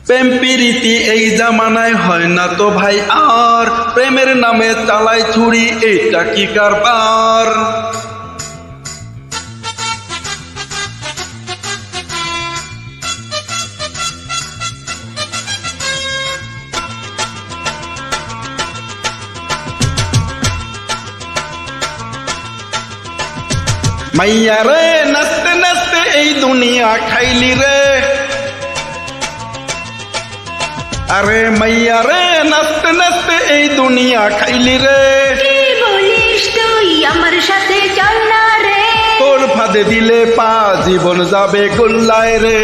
প্রেম প্রীতি এই জামানায় হয় না তো ভাই আর, প্রেমের নামে চালায় ছুরি, এইটা কি কারবার? মাইয়া রে নাচতে নাচতে এই দুনিয়া খাইলি রে, আরে মাইয়া রে নাচতে নাচতে এই দুনিয়া খাইলি রে। কি বলিস তুই আমার সাথে চল না রে, তোর ফাঁদে দিলে পা জীবন যাবে গোল্লায় রে।